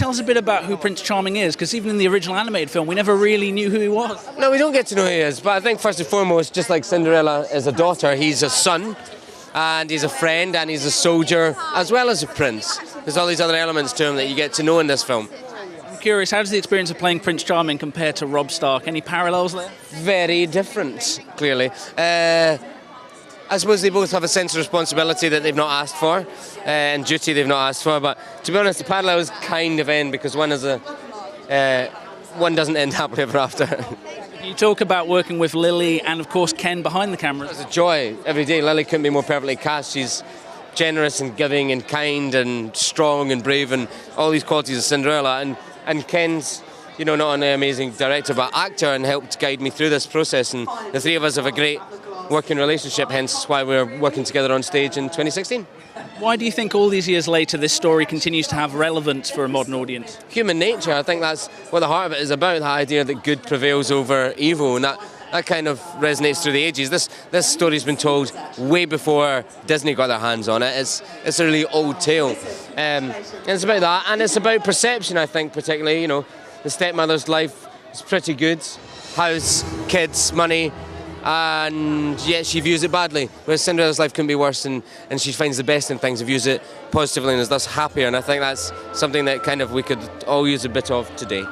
tell us a bit about who Prince Charming is? Because even in the original animated film, we never really knew who he was. No, we don't get to know who he is, but I think first and foremost, just like Cinderella is a daughter, he's a son, and he's a friend, and he's a soldier, as well as a prince. There's all these other elements to him that you get to know in this film. I'm curious, how does the experience of playing Prince Charming compare to Rob Stark? Any parallels there? Very different, clearly. I suppose they both have a sense of responsibility that they've not asked for, and duty they've not asked for, but to be honest, the parallels kind of end because one doesn't end happily ever after. You talk about working with Lily and, of course, Ken behind the camera. It's a joy every day. Lily couldn't be more perfectly cast. She's generous and giving and kind and strong and brave and all these qualities of Cinderella. And Ken's, you know, not only an amazing director but actor and helped guide me through this process. And the three of us have a great working relationship, hence why we're working together on stage in 2016. Why do you think all these years later this story continues to have relevance for a modern audience? Human nature. I think that's what the heart of it is about, the idea that good prevails over evil, and that kind of resonates through the ages. This story's been told way before Disney got their hands on it. It's a really old tale. And it's about that, and it's about perception, I think, particularly. You know, the stepmother's life is pretty good. House, kids, money, and yet she views it badly. Whereas Cinderella's life can be worse, and she finds the best in things and views it positively and is thus happier. And I think that's something that kind of we could all use a bit of today.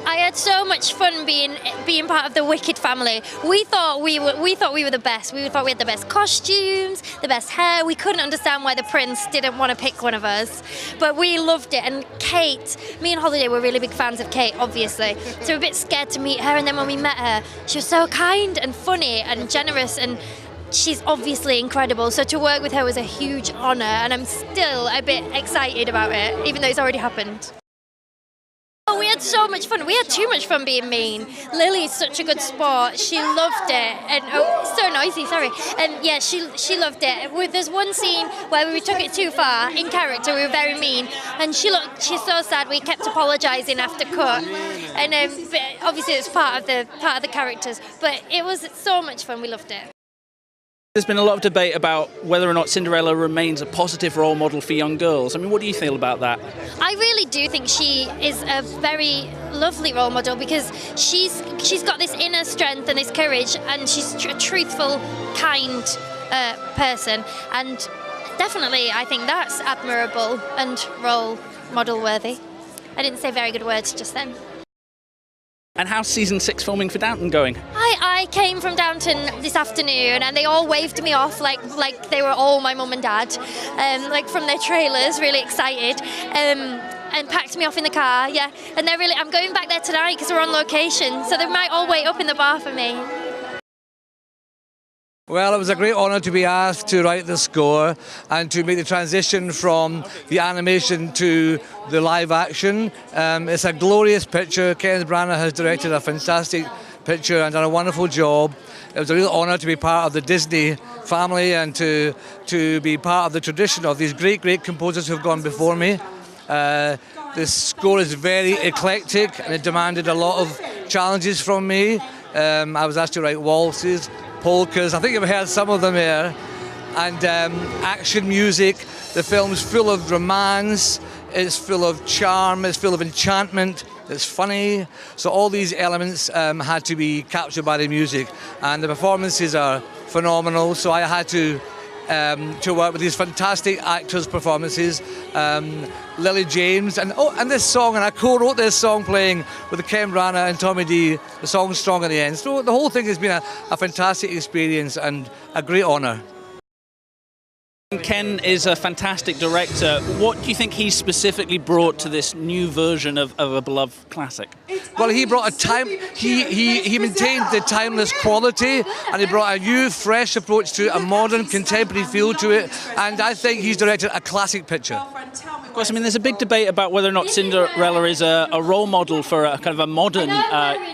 I had so much fun being part of the Wicked family. We thought we were the best. We thought we had the best costumes, the best hair. We couldn't understand why the prince didn't want to pick one of us, but we loved it. And Kate, me and Holiday were really big fans of Kate, obviously. So we were a bit scared to meet her. And then when we met her, she was so kind and funny and generous, and she's obviously incredible. So to work with her was a huge honour, and I'm still a bit excited about it, even though it's already happened. Oh, we had so much fun. We had too much fun being mean. Lily's such a good sport. She loved it. And oh, it's so noisy, sorry. And yeah, she loved it. There's one scene where we took it too far in character. We were very mean, and she's so sad. We kept apologising after cut, and obviously it's part of the characters. But it was so much fun. We loved it. There's been a lot of debate about whether or not Cinderella remains a positive role model for young girls. I mean, what do you feel about that? I really do think she is a very lovely role model because she's got this inner strength and this courage, and she's a truthful, kind person. And definitely, I think that's admirable and role model worthy. I didn't say very good words just then. And how's season 6 filming for Downton going? I came from Downton this afternoon, and they all waved me off like they were all my mum and dad, like from their trailers, really excited, and packed me off in the car. Yeah, and I'm going back there tonight because we're on location, so they might all wait up in the bar for me. Well, it was a great honour to be asked to write the score and to make the transition from the animation to the live action. It's a glorious picture. Kenneth Branagh has directed a fantastic picture and done a wonderful job. It was a real honour to be part of the Disney family and to be part of the tradition of these great composers who have gone before me. This score is very eclectic and it demanded a lot of challenges from me. I was asked to write waltzes, polkas, I think you've heard some of them here, and action music. The film's full of romance, it's full of charm, it's full of enchantment, it's funny. So all these elements had to be captured by the music, and the performances are phenomenal. So I had to work with these fantastic actors' performances. Lily James, and this song, and I co-wrote this song playing with Ken Branagh and Tommy D, the song Strong in the End. So the whole thing has been a fantastic experience and a great honour. Ken is a fantastic director. What do you think he specifically brought to this new version of a beloved classic? Well, he brought he maintained the timeless quality, and he brought a new, fresh approach to it, a modern, contemporary feel to it, and I think he's directed a classic picture. Of course, I mean, there's a big debate about whether or not Cinderella is a role model for a kind of a modern,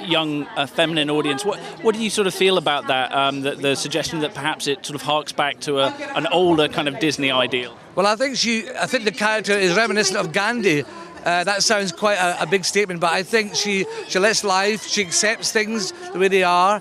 young, feminine audience. What do you sort of feel about that? The suggestion that perhaps it sort of harks back to an older kind of Disney ideal. Well, I think the character is reminiscent of Gandhi. That sounds quite a big statement, but I think she lets life, she accepts things the way they are.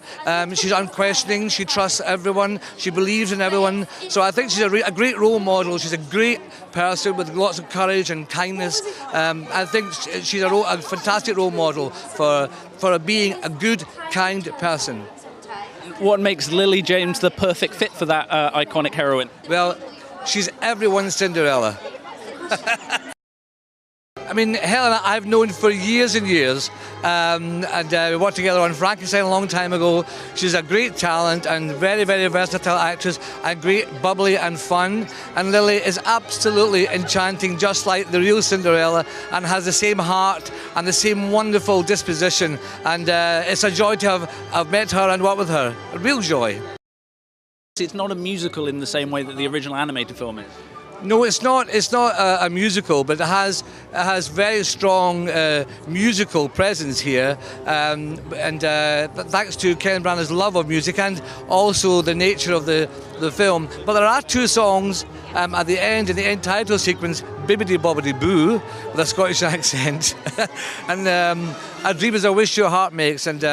She's unquestioning, she trusts everyone, she believes in everyone. So I think she's a great role model. She's a great person with lots of courage and kindness. I think she's a fantastic role model for being a good, kind person. What makes Lily James the perfect fit for that iconic heroine? Well, she's everyone's Cinderella. I mean, Helena I've known for years and years, and we worked together on Frankenstein a long time ago. She's a great talent and very, very versatile actress, and great, bubbly and fun. And Lily is absolutely enchanting, just like the real Cinderella, and has the same heart and the same wonderful disposition. And it's a joy to have met her and worked with her. A real joy. It's not a musical in the same way that the original animated film is. No, it's not. It's not a musical, but it has very strong musical presence here, and thanks to Ken Branagh's love of music and also the nature of the film. But there are two songs at the end, in the end title sequence, "Bibbidi Bobbidi Boo," with a Scottish accent, and "A Dream Is a Wish Your Heart Makes." And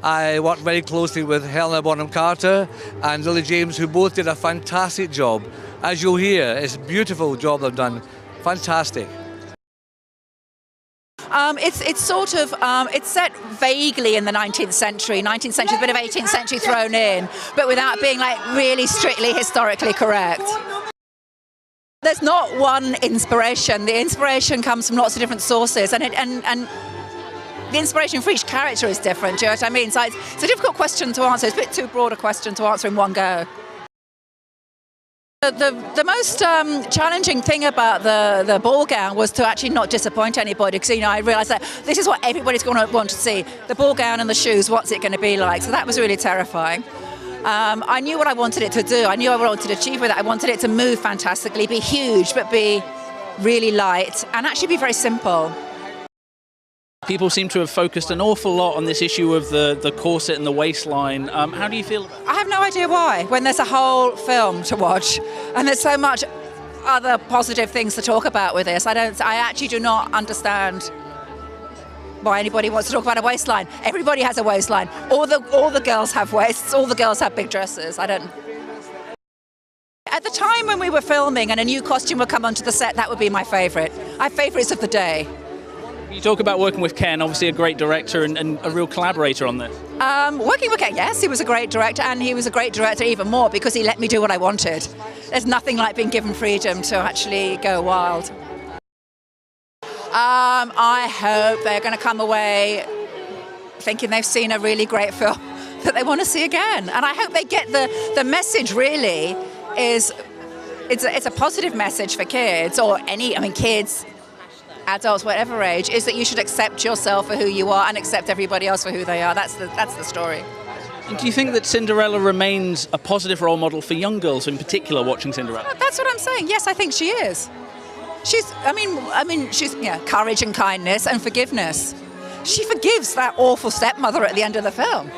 I worked very closely with Helena Bonham Carter and Lily James, who both did a fantastic job. As you'll hear, it's a beautiful job they've done. Fantastic. It's sort of, it's set vaguely in the 19th century. 19th century, a bit of 18th century thrown in, but without being like really strictly historically correct. There's not one inspiration. The inspiration comes from lots of different sources, and the inspiration for each character is different. Do you know what I mean? So it's a difficult question to answer. It's a bit too broad a question to answer in one go. The most challenging thing about the ball gown was to actually not disappoint anybody, because I realised that this is what everybody's going to want to see. The ball gown and the shoes, what's it going to be like? So that was really terrifying. I knew what I wanted it to do. I knew what I wanted to achieve with it. I wanted it to move fantastically, be huge, but be really light, and actually be very simple. People seem to have focused an awful lot on this issue of the corset and the waistline. How do you feel about it? I have no idea why, when there's a whole film to watch and there's so much other positive things to talk about with this. I actually do not understand why anybody wants to talk about a waistline. Everybody has a waistline. All the girls have waists. All the girls have big dresses. I don't. At the time when we were filming and a new costume would come onto the set, that would be my favourite. I have favourites of the day. You talk about working with Ken, obviously a great director and a real collaborator on this. Working with Ken, yes, he was a great director, and he was a great director even more because he let me do what I wanted. There's nothing like being given freedom to actually go wild. I hope they're going to come away thinking they've seen a really great film that they want to see again. And I hope they get the message really is, it's a positive message for kids, or kids, adults, whatever age, is that you should accept yourself for who you are and accept everybody else for who they are. That's the story. And do you think that Cinderella remains a positive role model for young girls in particular watching Cinderella? That's what I'm saying. Yes, I think she is. She's courage and kindness and forgiveness. She forgives that awful stepmother at the end of the film.